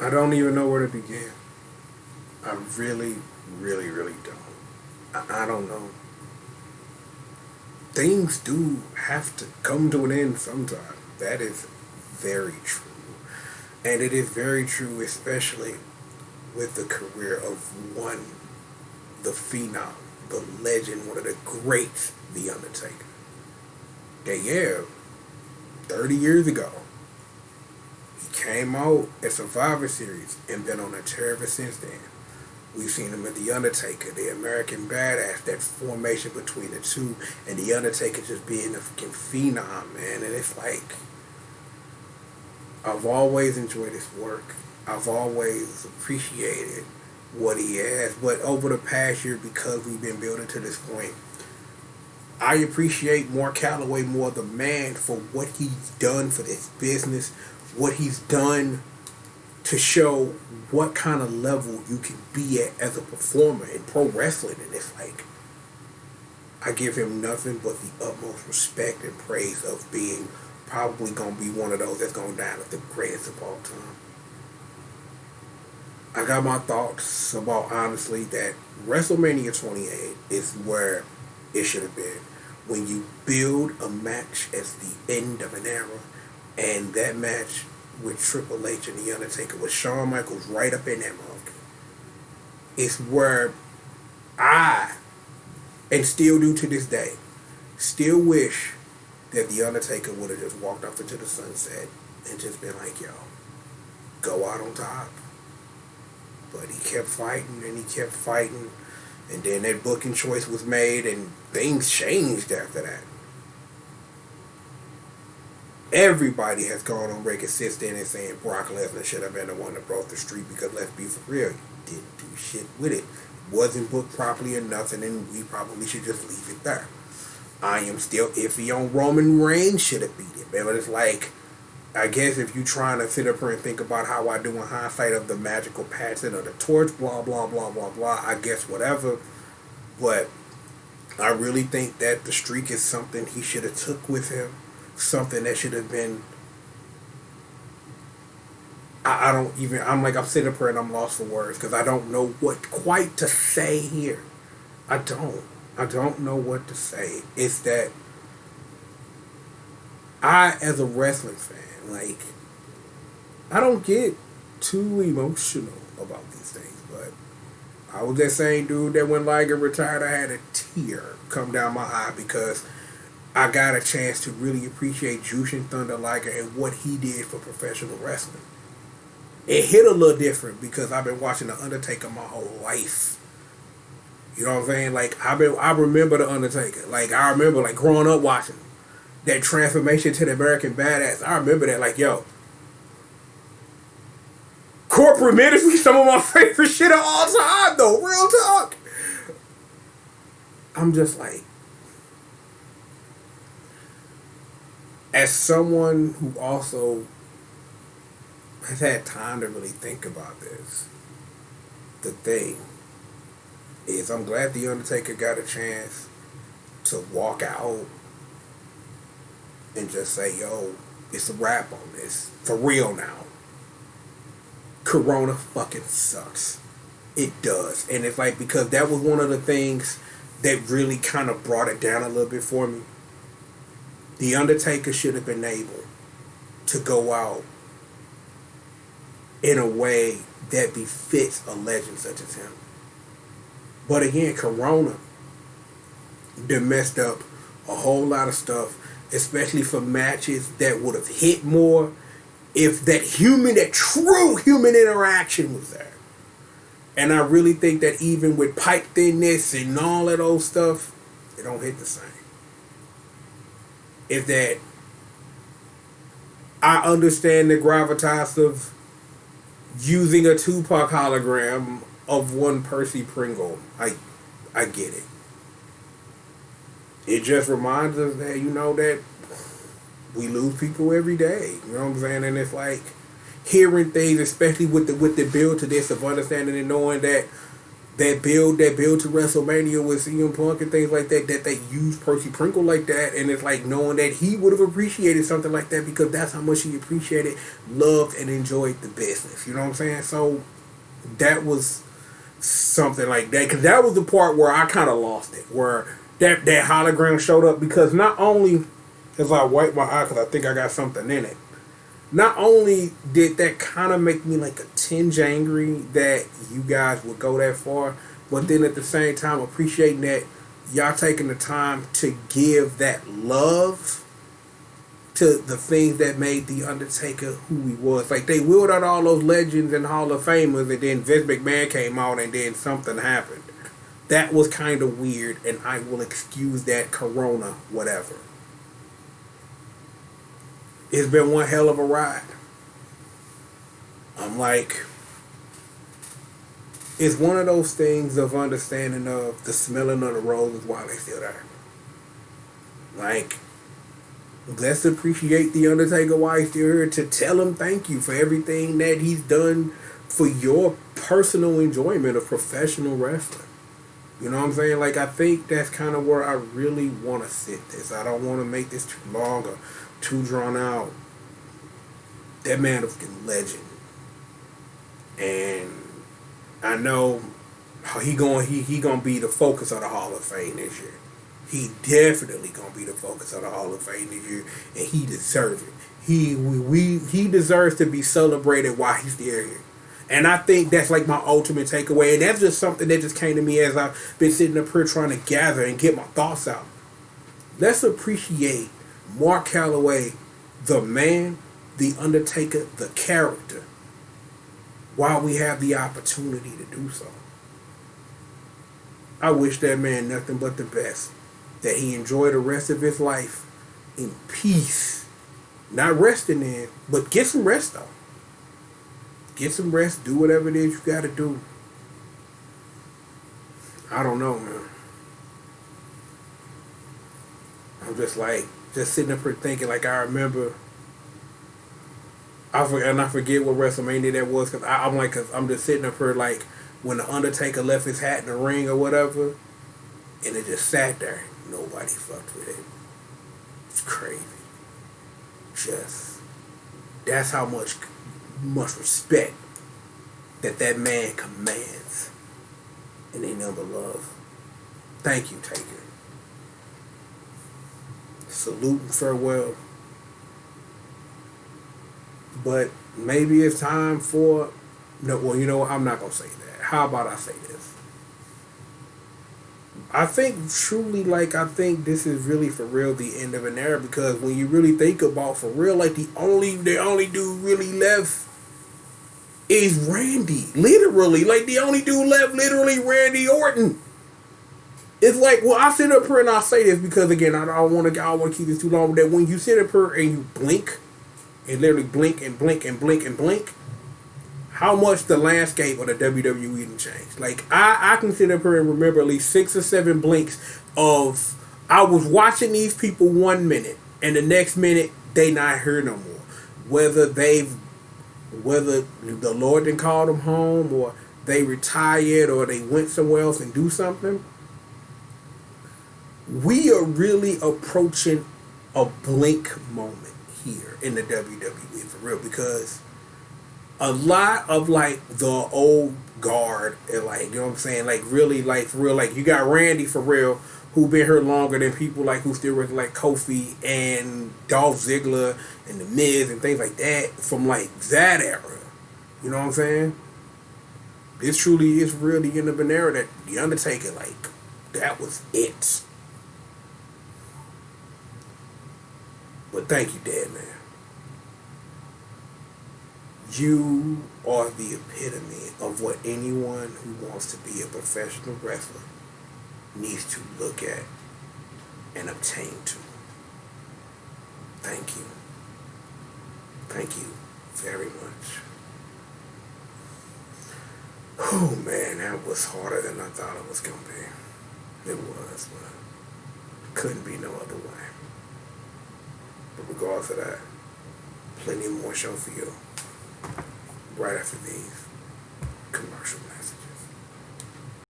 I don't even know where to begin. I really, really, really don't. I don't know. Things do have to come to an end sometime. That is very true. And it is very true, especially with the career of one, the phenom, the legend, one of the greats, The Undertaker. That, yeah, 30 years ago, he came out at Survivor Series and been on a tear ever since then. We've seen him at The Undertaker, the American Badass, that formation between the two, and The Undertaker just being a fucking phenom, man. And it's like, I've always enjoyed his work. I've always appreciated what he has. But over the past year, because we've been building to this point, I appreciate more Calloway, more the man, for what he's done for this business, what he's done to show what kind of level you can be at as a performer in pro wrestling. And it's like, I give him nothing but the utmost respect and praise of being probably going to be one of those that's going down as the greatest of all time. I got my thoughts about, honestly, that WrestleMania 28 is where it should have been. When you build a match as the end of an era, and that match with Triple H and The Undertaker with Shawn Michaels right up in that market, it's where I, and still do to this day, still wish that The Undertaker would have just walked off into the sunset and just been like, yo, go out on top. But he kept fighting and he kept fighting, and then that booking choice was made and things changed after that. Everybody has gone on record since then and saying Brock Lesnar should have been the one that broke the streak, because let's be for real, he didn't do shit with it. Wasn't booked properly or nothing, and we probably should just leave it there. I am still iffy on Roman Reigns should have beat it, man. But it's like, I guess if you trying to sit up here and think about how I do in hindsight of the magical passing of the torch, blah, blah, blah, blah, blah, I guess whatever. But I really think that the streak is something he should have took with him. Something that should have been, I don't even, I'm sitting up here and I'm lost for words because I don't know what quite to say here. I don't know what to say. It's that I, as a wrestling fan, like, I don't get too emotional about these things, but I was that same dude that when Liger retired, I had a tear come down my eye because I got a chance to really appreciate Jushin Thunder Liger and what he did for professional wrestling. It hit a little different because I've been watching The Undertaker my whole life. You know what I'm saying? Like, I remember The Undertaker. Like, I remember, like, growing up watching that transformation to the American Badass. I remember that, like, yo, corporate ministry, some of my favorite shit of all time, though. Real talk. I'm just like, as someone who also has had time to really think about this, the thing is, I'm glad The Undertaker got a chance to walk out and just say, yo, it's a wrap on this. For real now. Corona fucking sucks. It does. And it's like, because that was one of the things that really kind of brought it down a little bit for me. The Undertaker should have been able to go out in a way that befits a legend such as him. But again, Corona done messed up a whole lot of stuff, especially for matches that would have hit more if that true human interaction was there. And I really think that even with pipe thinness and all of those stuff, it don't hit the same. Is that I understand the gravitas of using a Tupac hologram of one Percy Pringle. I get it. It just reminds us that, you know, that we lose people every day. You know what I'm saying? And it's like hearing things, especially with the build to this, of understanding and knowing that that build to WrestleMania with CM Punk and things like that, that they use Percy Pringle like that, and it's like knowing that he would have appreciated something like that because that's how much he appreciated, loved, and enjoyed the business. You know what I'm saying? So that was something like that, because that was the part where I kind of lost it, where that hologram showed up, because not only as I wiped my eye because I think I got something in it. Not only did that kind of make me like a tinge angry that you guys would go that far, but then at the same time appreciating that y'all taking the time to give that love to the things that made The Undertaker who he was. Like, they wheeled out all those legends and Hall of Famers, and then Vince McMahon came out and then something happened. That was kind of weird, and I will excuse that, corona, whatever. It's been one hell of a ride. I'm like, it's one of those things of understanding of the smelling of the roses while they still there. Like, let's appreciate The Undertaker while he's still here, to tell him thank you for everything that he's done for your personal enjoyment of professional wrestling. You know what I'm saying? Like, I think that's kind of where I really want to sit this. I don't want to make this too long or too drawn out. That man was a legend, and I know how he gonna be the focus of the Hall of Fame this year. He definitely gonna be the focus of the Hall of Fame this year, and he deserves it. He deserves to be celebrated while he's still here. And I think that's like my ultimate takeaway, and that's just something that just came to me as I've been sitting up here trying to gather and get my thoughts out. Let's appreciate Mark Calloway, the man, The Undertaker, the character, while we have the opportunity to do so. I wish that man nothing but the best. That he enjoy the rest of his life in peace. Not resting in, but get some rest though. Get some rest, do whatever it is you gotta do. I don't know, man. I'm just sitting up here thinking, like, I remember, I forget what WrestleMania that was, cause I'm just sitting up here like when the Undertaker left his hat in the ring or whatever, and it just sat there. Nobody fucked with it. It's crazy. Just, that's how much respect that man commands, and they number love. Thank you, Taker. Salute and farewell. But maybe it's time for... No, well, you know what? I'm not going to say that. How about I say this? I think truly, I think this is really for real the end of an era, because when you really think about for real, like, the only dude really left is Randy. Literally. Like, the only dude left, literally, Randy Orton. It's like, well, I sit up here and I say this because, again, I don't want to keep this too long, but that when you sit up here and you blink, and literally blink and blink and blink and blink, how much the landscape of the WWE didn't change. Like, I can sit up here and remember at least 6 or 7 blinks of, I was watching these people 1 minute, and the next minute, they not here no more. Whether the Lord done called them home, or they retired, or they went somewhere else and do something. We are really approaching a blink moment here in the WWE for real, because a lot of like the old guard and like, you know what I'm saying, like really like for real, like you got Randy for real, who been here longer than people like who still work like Kofi and Dolph Ziggler and The Miz and things like that from like that era. You know what I'm saying? This truly is really in the era that The Undertaker, like, that was it. But thank you, Dead Man. You are the epitome of what anyone who wants to be a professional wrestler needs to look at and obtain to. Thank you. Thank you very much. Oh man, that was harder than I thought it was going to be. It was, but couldn't be no other way. But regardless of that, plenty more show for you right after these commercial breaks.